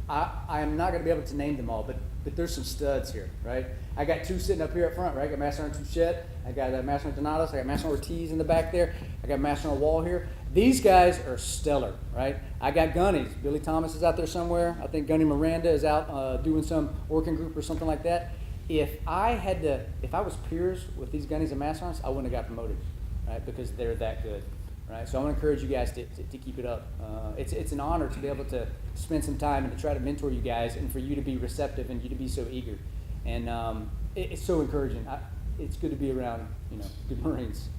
I am not going to be able to name them all, but there's some studs here, right? I got two sitting up here up front, right? I got Master Sergeant Touchette, I got Master Sergeant Donatos, I got Master Sergeant Ortiz in the back there, I got Master Sergeant Wall here. These guys are stellar, right? I got gunnies. Billy Thomas is out there somewhere. I think Gunny Miranda is out doing some working group or something like that. If I was peers with these gunnies and master sergeants, I wouldn't have got promoted, right? Because they're that good. Right, so I want to encourage you guys to keep it up. It's an honor to be able to spend some time and to try to mentor you guys, and for you to be receptive and you to be so eager. And it's so encouraging. It's good to be around, you know, good Marines.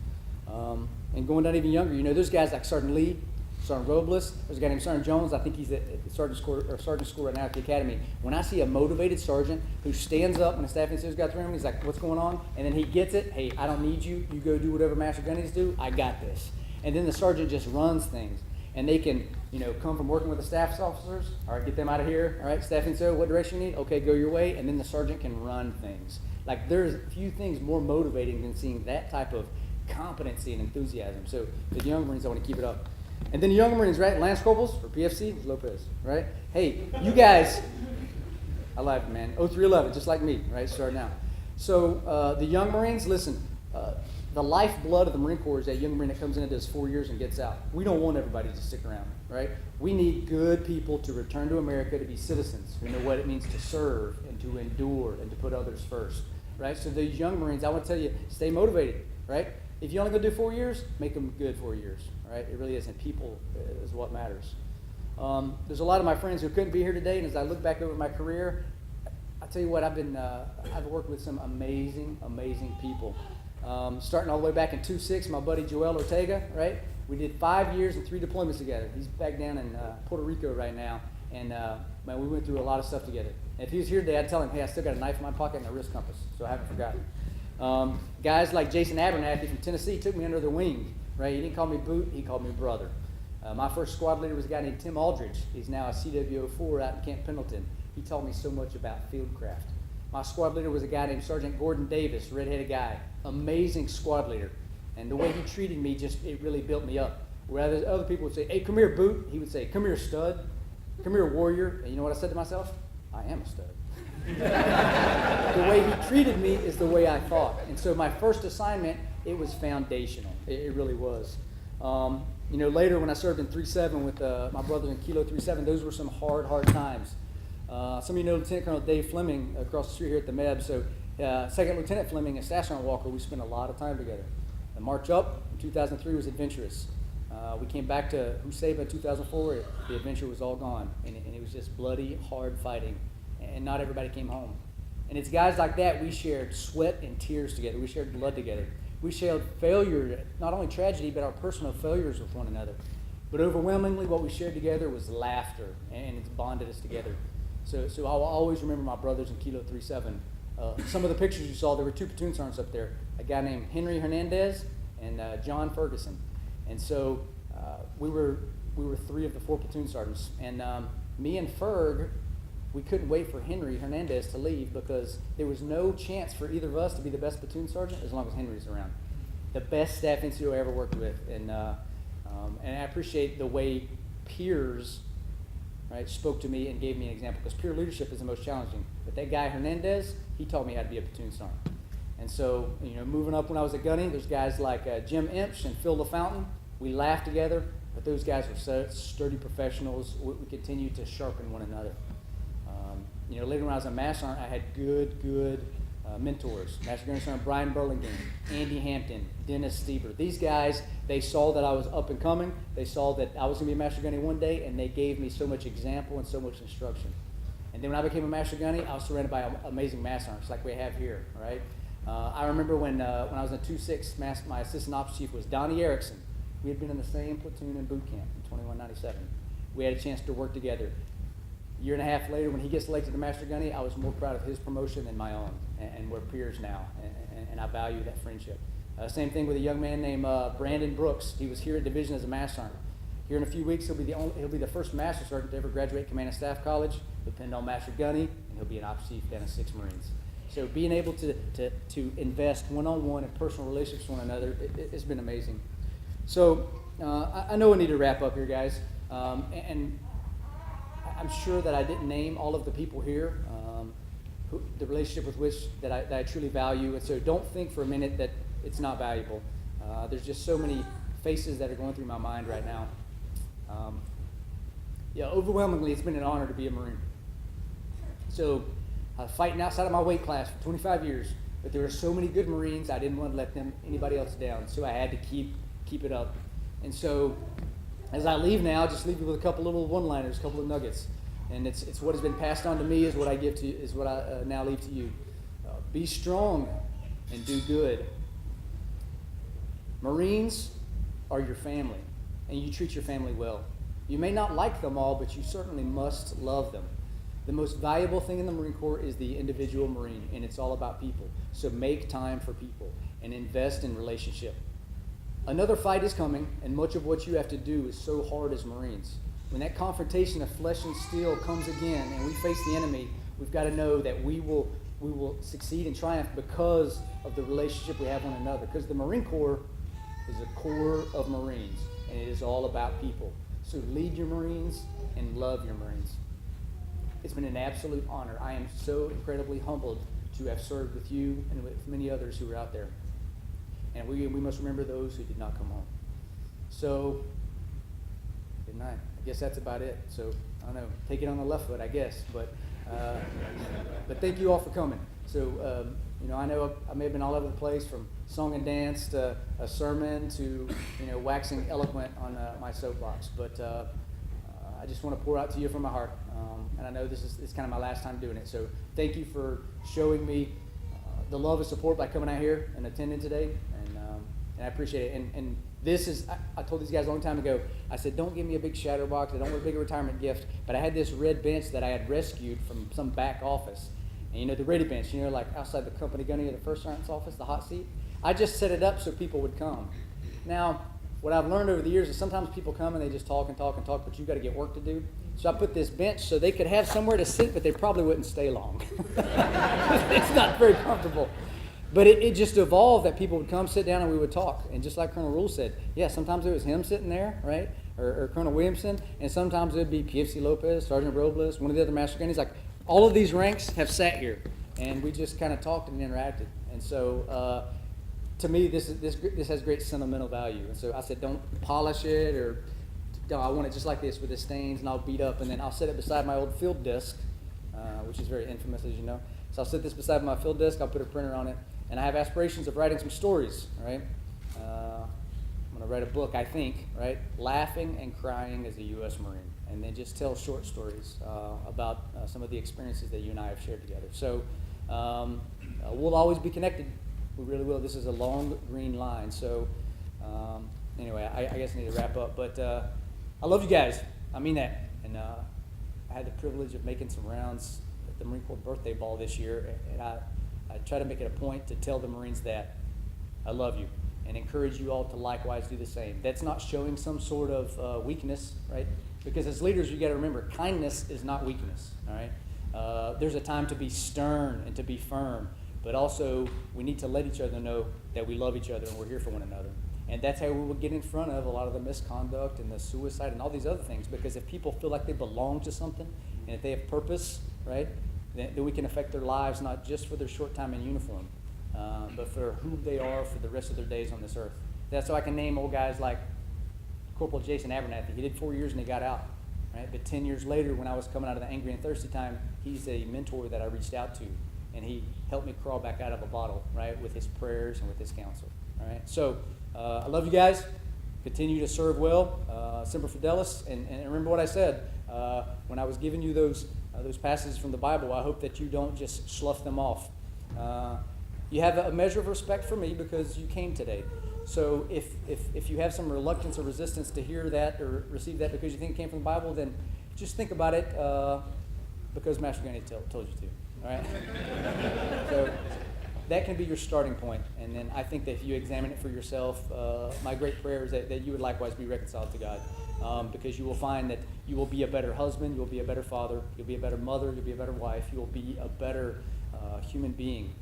And going down even younger, you know, there's guys like Sergeant Lee, Sergeant Robles. There's a guy named Sergeant Jones. I think he's at the sergeant school right now at the academy. When I see a motivated sergeant who stands up when a staff NCO's got through him, he's like, "What's going on?" And then he gets it. "Hey, I don't need you. You go do whatever Master Gunnies do. I got this." And then the sergeant just runs things. And they can, you know, come from working with the staff officers. All right, get them out of here. All right, staff NCO, what direction you need? Okay, go your way. And then the sergeant can run things. Like, there's few things more motivating than seeing that type of competency and enthusiasm. So the young Marines, I want to keep it up. And then the young Marines, right? Lance Corporals for PFC, Lopez, right? Hey, you guys, I like it, man. 0311, just like me, right? Starting out. So the young Marines, listen, the lifeblood of the Marine Corps is that young Marine that comes in and does 4 years and gets out. We don't want everybody to stick around, right? We need good people to return to America to be citizens who know what it means to serve and to endure and to put others first, right? So these young Marines, I want to tell you, stay motivated, right? If you only go do 4 years, make them good 4 years, right? It really isn't. People is what matters. There's a lot of my friends who couldn't be here today, and as I look back over my career, I tell you what, I've worked with some amazing, amazing people. Starting all the way back in 2006, my buddy Joel Ortega, right? We did 5 years and 3 deployments together. He's back down in Puerto Rico right now, and man, we went through a lot of stuff together. And if he was here today, I'd tell him, hey, I still got a knife in my pocket and a wrist compass, so I haven't forgotten. Guys like Jason Abernathy from Tennessee took me under their wing, right? He didn't call me boot, he called me brother. My first squad leader was a guy named Tim Aldridge. He's now a CWO4 out in Camp Pendleton. He taught me so much about fieldcraft. My squad leader was a guy named Sergeant Gordon Davis, red-headed guy. Amazing squad leader. And the way he treated me, it really built me up. Whereas other people would say, hey, come here, boot. He would say, come here, stud. Come here, warrior. And you know what I said to myself? I am a stud. The way he treated me is the way I thought. And so my first assignment, it was foundational. It really was. You know, later when I served in 3-7 with my brothers in Kilo 3-7, those were some hard times. Some of you know Lieutenant Colonel Dave Fleming across the street here at the MEB. So Second Lieutenant Fleming and Staff Sergeant Walker, we spent a lot of time together. The march up in 2003 was adventurous. We came back to Huseba in 2004. The adventure was all gone, and it was just bloody, hard fighting, and not everybody came home. And it's guys like that, we shared sweat and tears together. We shared blood together. We shared failure, not only tragedy, but our personal failures with one another. But overwhelmingly, what we shared together was laughter, and it's bonded us together. So I will always remember my brothers in Kilo 3-7. Some of the pictures you saw, there were 2 platoon sergeants up there, a guy named Henry Hernandez and John Ferguson. And so we were 3 of the 4 platoon sergeants. And me and Ferg, we couldn't wait for Henry Hernandez to leave because there was no chance for either of us to be the best platoon sergeant as long as Henry's around. The best staff NCO I ever worked with, and I appreciate the way peers, right, spoke to me and gave me an example, because peer leadership is the most challenging. But that guy Hernandez, he taught me how to be a platoon sergeant. And so, moving up when I was at Gunny, there's guys like Jim Imps and Phil LaFountain. We laughed together, but those guys were such sturdy professionals. We continued to sharpen one another. Later when I was a Master Sergeant, I had good mentors. Master Gunnery Sergeant Brian Burlingame, Andy Hampton, Dennis Stieber. These guys, they saw that I was up and coming. They saw that I was going to be a Master Gunny one day, and they gave me so much example and so much instruction. And then when I became a Master Gunny, I was surrounded by amazing Master Sergeants like we have here, right? I remember when I was in 2-6, my assistant ops chief was Donnie Erickson. We had been in the same platoon in boot camp in 2197. We had a chance to work together. A year and a half later, when he gets selected to Master Gunny, I was more proud of his promotion than my own, and we're peers now, and I value that friendship. Same thing with a young man named Brandon Brooks. He was here at Division as a Master Sergeant. Here in a few weeks, he'll be the first Master Sergeant to ever graduate Command and Staff College. He'll depend on Master Gunny, and he'll be an Ops Chief down in 6 Marines. So being able to invest one-on-one in personal relationships with one another, it's been amazing. So I know I need to wrap up here, guys, and I'm sure that I didn't name all of the people here, the relationship with which that I truly value, and so don't think for a minute that it's not valuable. There's just so many faces that are going through my mind right now. Overwhelmingly, it's been an honor to be a Marine. So fighting outside of my weight class for 25 years, but there were so many good Marines, I didn't want to let anybody else down, so I had to keep it up. And so as I leave now, just leave you with a couple little one-liners, a couple of nuggets. And it's what has been passed on to me is what I give to you, is what I now leave to you. Be strong and do good. Marines are your family, and you treat your family well. You may not like them all, but you certainly must love them. The most valuable thing in the Marine Corps is the individual Marine, and it's all about people. So make time for people and invest in relationship. Another fight is coming, and much of what you have to do is so hard as Marines. When that confrontation of flesh and steel comes again and we face the enemy, we've got to know that we will succeed and triumph because of the relationship we have with one another. Because the Marine Corps is a corps of Marines, and it is all about people. So lead your Marines and love your Marines. It's been an absolute honor. I am so incredibly humbled to have served with you and with many others who are out there. And we must remember those who did not come home. So, good night. I guess that's about it. So, I don't know, take it on the left foot, I guess. But thank you all for coming. So, I know I may have been all over the place, from song and dance to a sermon to, waxing eloquent on my soapbox. But I just want to pour out to you from my heart. And I know it's kind of my last time doing it. So, thank you for showing me the love and support by coming out here and attending today. And I appreciate it. And this is, I told these guys a long time ago, I said, don't give me a big shadow box. I don't want a big retirement gift. But I had this red bench that I had rescued from some back office. And the ready bench, like outside the company gunny or the first sergeant's office, the hot seat. I just set it up so people would come. Now, what I've learned over the years is sometimes people come and they just talk and talk and talk, but you've got to get work to do. So I put this bench so they could have somewhere to sit, but they probably wouldn't stay long. It's not very comfortable. But it just evolved that people would come, sit down, and we would talk. And just like Colonel Rule said, sometimes it was him sitting there, right? Or Colonel Williamson. And sometimes it would be PFC Lopez, Sergeant Robles, one of the other Master Gunnies. Like, all of these ranks have sat here. And we just kind of talked and interacted. And so, to me, this has great sentimental value. And so I said, don't polish it, or I want it just like this with the stains, and I'll beat up. And then I'll set it beside my old field disc, which is very infamous, as you know. So I'll set this beside my field disc. I'll put a printer on it. And I have aspirations of writing some stories, right? I'm going to write a book, I think, right? Laughing and Crying as a U.S. Marine. And then just tell short stories about some of the experiences that you and I have shared together. So we'll always be connected. We really will. This is a long green line. So anyway, I guess I need to wrap up. But I love you guys. I mean that. And I had the privilege of making some rounds at the Marine Corps birthday ball this year. And I try to make it a point to tell the Marines that I love you and encourage you all to likewise do the same. That's not showing some sort of weakness, right? Because as leaders, you got to remember, kindness is not weakness, all right? There's a time to be stern and to be firm, but also we need to let each other know that we love each other and we're here for one another. And that's how we will get in front of a lot of the misconduct and the suicide and all these other things, because if people feel like they belong to something and if they have purpose, right, then we can affect their lives not just for their short time in uniform, but for who they are for the rest of their days on this earth. That's so I can name old guys like Corporal Jason Abernathy. He did 4 years and he got out, right? But 10 years later, when I was coming out of the angry and thirsty time, he's a mentor that I reached out to, and he helped me crawl back out of a bottle, right, with his prayers and with his counsel. All right. So I love you guys. Continue to serve well, Semper Fidelis, and remember what I said when I was giving you those passages from the Bible. I hope that you don't just slough them off. You have a measure of respect for me because you came today. So if you have some reluctance or resistance to hear that or receive that because you think it came from the Bible, then just think about it because Master Gunny told you to. All right? So that can be your starting point. And then I think that if you examine it for yourself, my great prayer is that you would likewise be reconciled to God, because you will find that you will be a better husband, you'll be a better father, you'll be a better mother, you'll be a better wife, you'll be a better human being.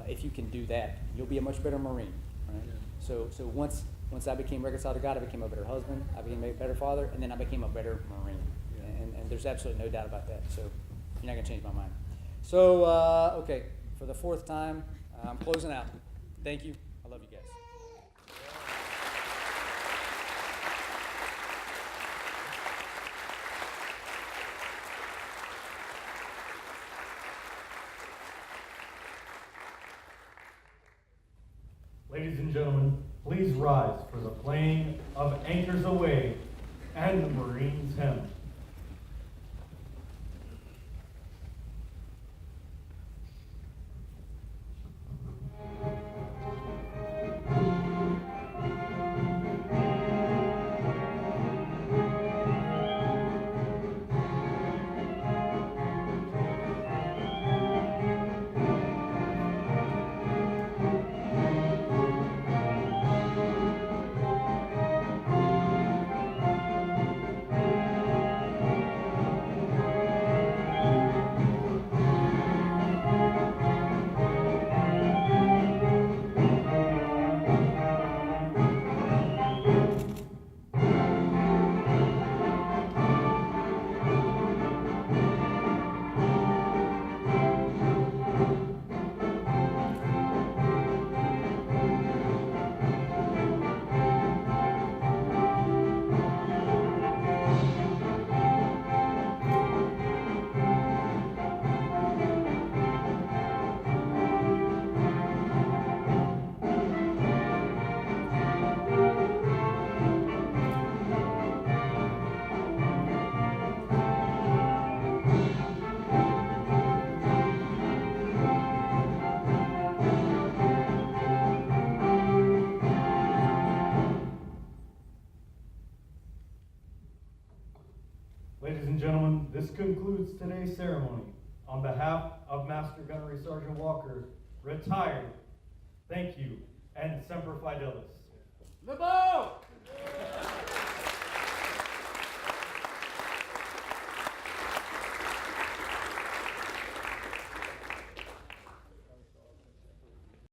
If you can do that, you'll be a much better Marine. Right? So once I became reconciled to God, I became a better husband, I became a better father, and then I became a better Marine. And there's absolutely no doubt about that. So you're not going to change my mind. So, okay, for the fourth time, I'm closing out. Thank you. I love you guys.
Ladies and gentlemen, please rise for the playing of Anchors Aweigh and the Marines Hymn. Ladies and gentlemen, this concludes today's ceremony. On behalf of Master Gunnery Sergeant Walker, retired, thank you, and Semper Fidelis.
Lebo!